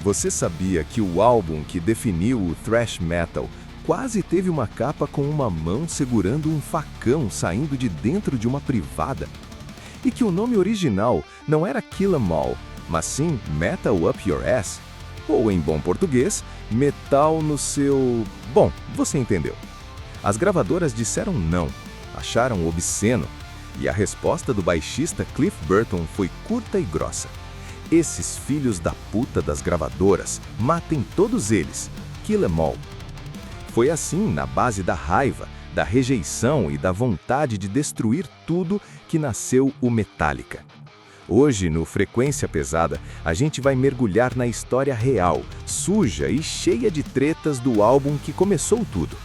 Você sabia que o álbum que definiu o thrash metal quase teve uma capa com uma mão segurando um facão saindo de dentro de uma privada? E que o nome original não era Kill 'Em All, mas sim Metal Up Your Ass? Ou, em bom português, metal no seu... Bom, você entendeu. As gravadoras disseram não, acharam obsceno, e a resposta do baixista Cliff Burton foi curta e grossa. Esses filhos da puta das gravadoras, matem todos eles, Kill 'Em All. Foi assim, na base da raiva, da rejeição e da vontade de destruir tudo, que nasceu o Metallica. Hoje, no Frequência Pesada, a gente vai mergulhar na história real, suja e cheia de tretas do álbum que começou tudo.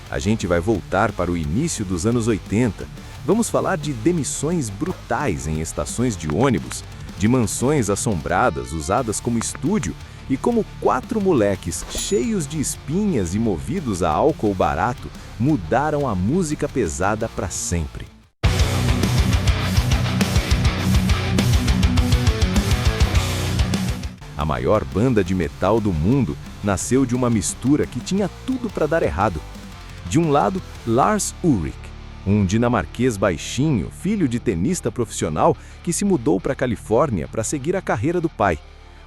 A gente vai voltar para o início dos anos 80. Vamos falar de demissões brutais em estações de ônibus, de mansões assombradas usadas como estúdio e como 4 moleques cheios de espinhas e movidos a álcool barato mudaram a música pesada para sempre. A maior banda de metal do mundo nasceu de uma mistura que tinha tudo para dar errado. De um lado, Lars Ulrich, um dinamarquês baixinho, filho de tenista profissional que se mudou para a Califórnia para seguir a carreira do pai.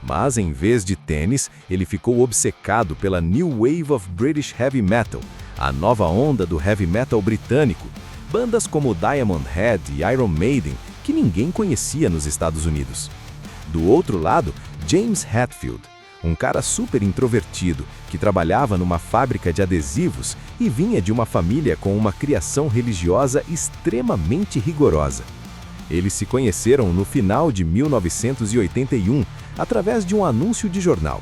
Mas, em vez de tênis, ele ficou obcecado pela New Wave of British Heavy Metal, a nova onda do heavy metal britânico, bandas como Diamond Head e Iron Maiden, que ninguém conhecia nos Estados Unidos. Do outro lado, James Hetfield, um cara super introvertido, que trabalhava numa fábrica de adesivos e vinha de uma família com uma criação religiosa extremamente rigorosa. Eles se conheceram no final de 1981, através de um anúncio de jornal.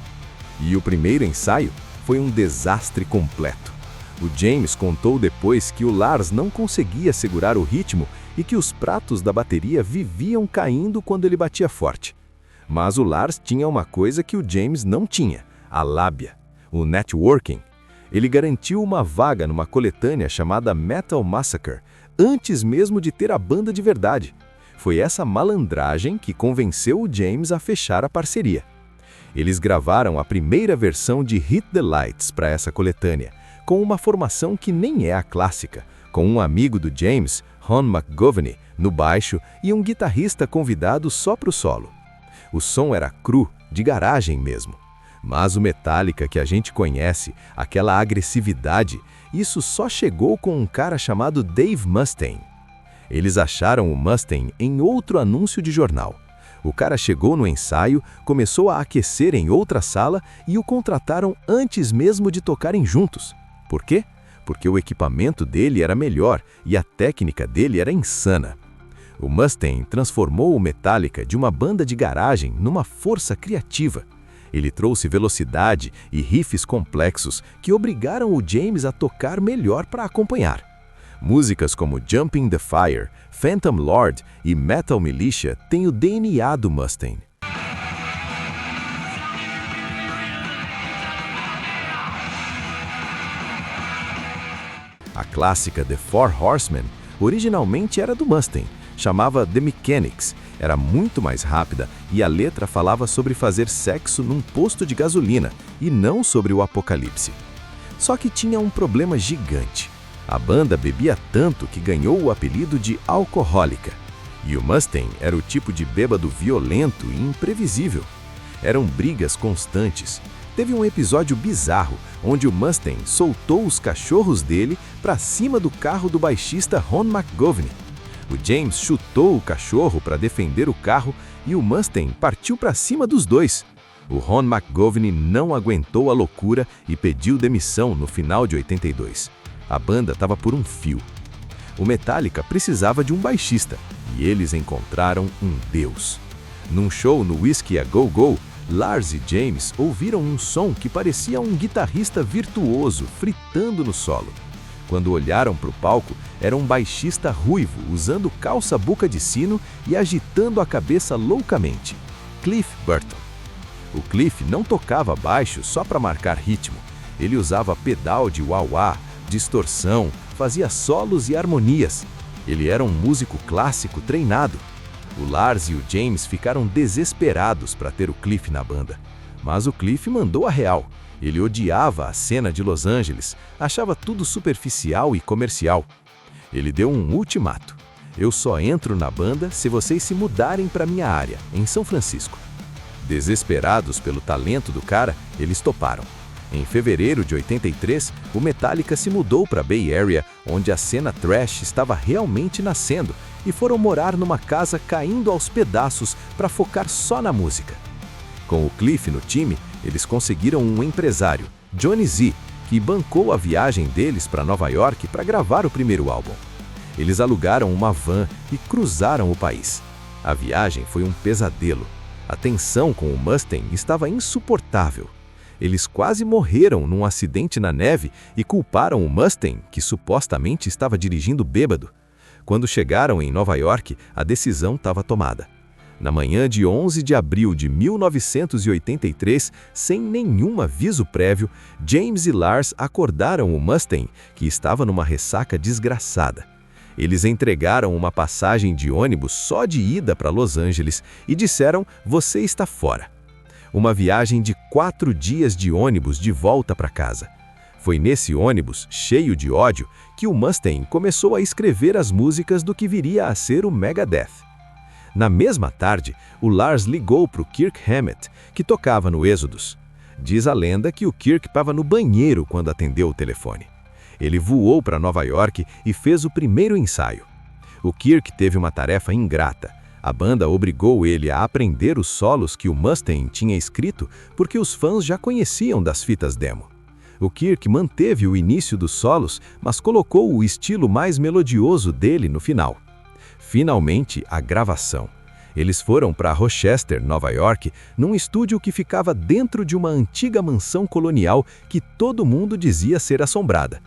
E o primeiro ensaio foi um desastre completo. O James contou depois que o Lars não conseguia segurar o ritmo e que os pratos da bateria viviam caindo quando ele batia forte. Mas o Lars tinha uma coisa que o James não tinha, a lábia, o networking. Ele garantiu uma vaga numa coletânea chamada Metal Massacre, antes mesmo de ter a banda de verdade. Foi essa malandragem que convenceu o James a fechar a parceria. Eles gravaram a primeira versão de Hit the Lights para essa coletânea, com uma formação que nem é a clássica, com um amigo do James, Ron McGovney, no baixo e um guitarrista convidado só para o solo. O som era cru, de garagem mesmo. Mas o Metallica que a gente conhece, aquela agressividade, isso só chegou com um cara chamado Dave Mustaine. Eles acharam o Mustaine em outro anúncio de jornal. O cara chegou no ensaio, começou a aquecer em outra sala e o contrataram antes mesmo de tocarem juntos. Por quê? Porque o equipamento dele era melhor e a técnica dele era insana. O Mustaine transformou o Metallica de uma banda de garagem numa força criativa. Ele trouxe velocidade e riffs complexos que obrigaram o James a tocar melhor para acompanhar. Músicas como Jumping the Fire, Phantom Lord e Metal Militia têm o DNA do Mustaine. A clássica The Four Horsemen originalmente era do Mustaine, chamava The Mechanics, era muito mais rápida e a letra falava sobre fazer sexo num posto de gasolina e não sobre o apocalipse. Só que tinha um problema gigante. A banda bebia tanto que ganhou o apelido de alcoólica. E o Mustaine era o tipo de bêbado violento e imprevisível. Eram brigas constantes. Teve um episódio bizarro onde o Mustaine soltou os cachorros dele para cima do carro do baixista Ron McGovney. O James chutou o cachorro para defender o carro e o Mustaine partiu para cima dos dois. O Ron McGovney não aguentou a loucura e pediu demissão no final de 82. A banda estava por um fio. O Metallica precisava de um baixista e eles encontraram um deus. Num show no Whiskey a Go Go, Lars e James ouviram um som que parecia um guitarrista virtuoso fritando no solo. Quando olharam para o palco, era um baixista ruivo usando calça-boca de sino e agitando a cabeça loucamente. Cliff Burton. O Cliff não tocava baixo só para marcar ritmo. Ele usava pedal de wah-wah, distorção, fazia solos e harmonias. Ele era um músico clássico treinado. O Lars e o James ficaram desesperados para ter o Cliff na banda. Mas o Cliff mandou a real. Ele odiava a cena de Los Angeles, achava tudo superficial e comercial. Ele deu um ultimato. Eu só entro na banda se vocês se mudarem para minha área, em São Francisco. Desesperados pelo talento do cara, eles toparam. Em fevereiro de 83, o Metallica se mudou para a Bay Area, onde a cena thrash estava realmente nascendo, e foram morar numa casa caindo aos pedaços para focar só na música. Com o Cliff no time, eles conseguiram um empresário, Johnny Z, que bancou a viagem deles para Nova York para gravar o primeiro álbum. Eles alugaram uma van e cruzaram o país. A viagem foi um pesadelo. A tensão com o Mustang estava insuportável. Eles quase morreram num acidente na neve e culparam o Mustang, que supostamente estava dirigindo bêbado. Quando chegaram em Nova York, a decisão estava tomada. Na manhã de 11 de abril de 1983, sem nenhum aviso prévio, James e Lars acordaram o Mustang, que estava numa ressaca desgraçada. Eles entregaram uma passagem de ônibus só de ida para Los Angeles e disseram: "Você está fora." Uma viagem de 4 dias de ônibus de volta para casa. Foi nesse ônibus, cheio de ódio, que o Mustang começou a escrever as músicas do que viria a ser o Megadeth. Na mesma tarde, o Lars ligou para o Kirk Hammett, que tocava no Exodus. Diz a lenda que o Kirk estava no banheiro quando atendeu o telefone. Ele voou para Nova York e fez o primeiro ensaio. O Kirk teve uma tarefa ingrata. A banda obrigou ele a aprender os solos que o Mustang tinha escrito porque os fãs já conheciam das fitas demo. O Kirk manteve o início dos solos, mas colocou o estilo mais melodioso dele no final. Finalmente, a gravação. Eles foram para Rochester, Nova York, num estúdio que ficava dentro de uma antiga mansão colonial que todo mundo dizia ser assombrada.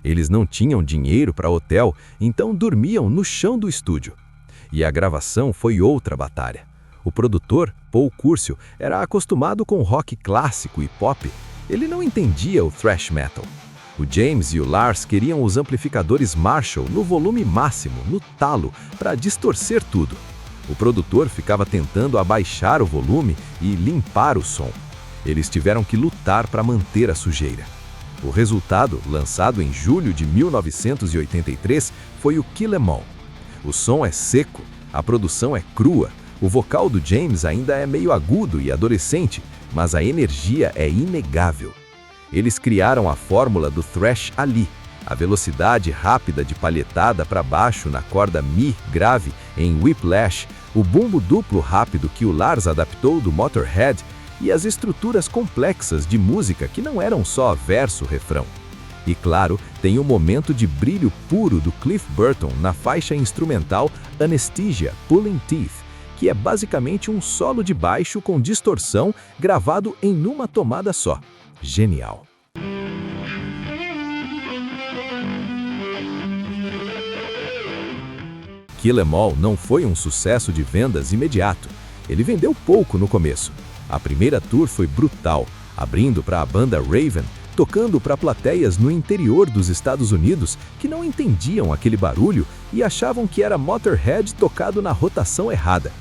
Eles não tinham dinheiro para hotel, então dormiam no chão do estúdio. E a gravação foi outra batalha. O produtor, Paul Curcio, era acostumado com rock clássico e pop. Ele não entendia o thrash metal. O James e o Lars queriam os amplificadores Marshall no volume máximo, no talo, para distorcer tudo. O produtor ficava tentando abaixar o volume e limpar o som. Eles tiveram que lutar para manter a sujeira. O resultado, lançado em julho de 1983, foi o Kill 'Em All. O som é seco, a produção é crua, o vocal do James ainda é meio agudo e adolescente, mas a energia é inegável. Eles criaram a fórmula do thrash ali, a velocidade rápida de palhetada para baixo na corda Mi grave em Whiplash, o bumbo duplo rápido que o Lars adaptou do Motorhead e as estruturas complexas de música que não eram só verso-refrão. E claro, tem o momento de brilho puro do Cliff Burton na faixa instrumental Anesthesia Pulling Teeth, que é basicamente um solo de baixo com distorção gravado em uma tomada só. Genial! Kill 'Em All não foi um sucesso de vendas imediato. Ele vendeu pouco no começo. A primeira tour foi brutal, abrindo para a banda Raven, tocando para plateias no interior dos Estados Unidos que não entendiam aquele barulho e achavam que era Motorhead tocado na rotação errada.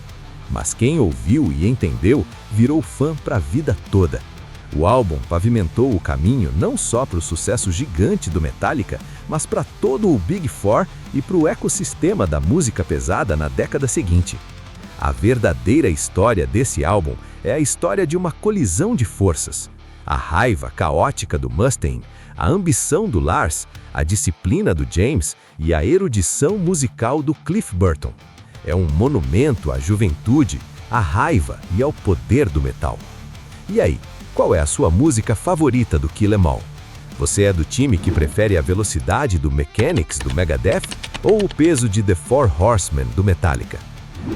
Mas quem ouviu e entendeu virou fã para a vida toda. O álbum pavimentou o caminho não só para o sucesso gigante do Metallica, mas para todo o Big Four e para o ecossistema da música pesada na década seguinte. A verdadeira história desse álbum é a história de uma colisão de forças. A raiva caótica do Mustang, a ambição do Lars, a disciplina do James e a erudição musical do Cliff Burton. É um monumento à juventude, à raiva e ao poder do metal. E aí, qual é a sua música favorita do Kill 'Em All? Você é do time que prefere a velocidade do Mechanics do Megadeth ou o peso de The Four Horsemen do Metallica?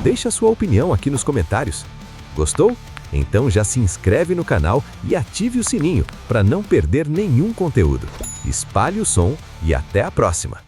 Deixe a sua opinião aqui nos comentários. Gostou? Então já se inscreve no canal e ative o sininho para não perder nenhum conteúdo. Espalhe o som e até a próxima!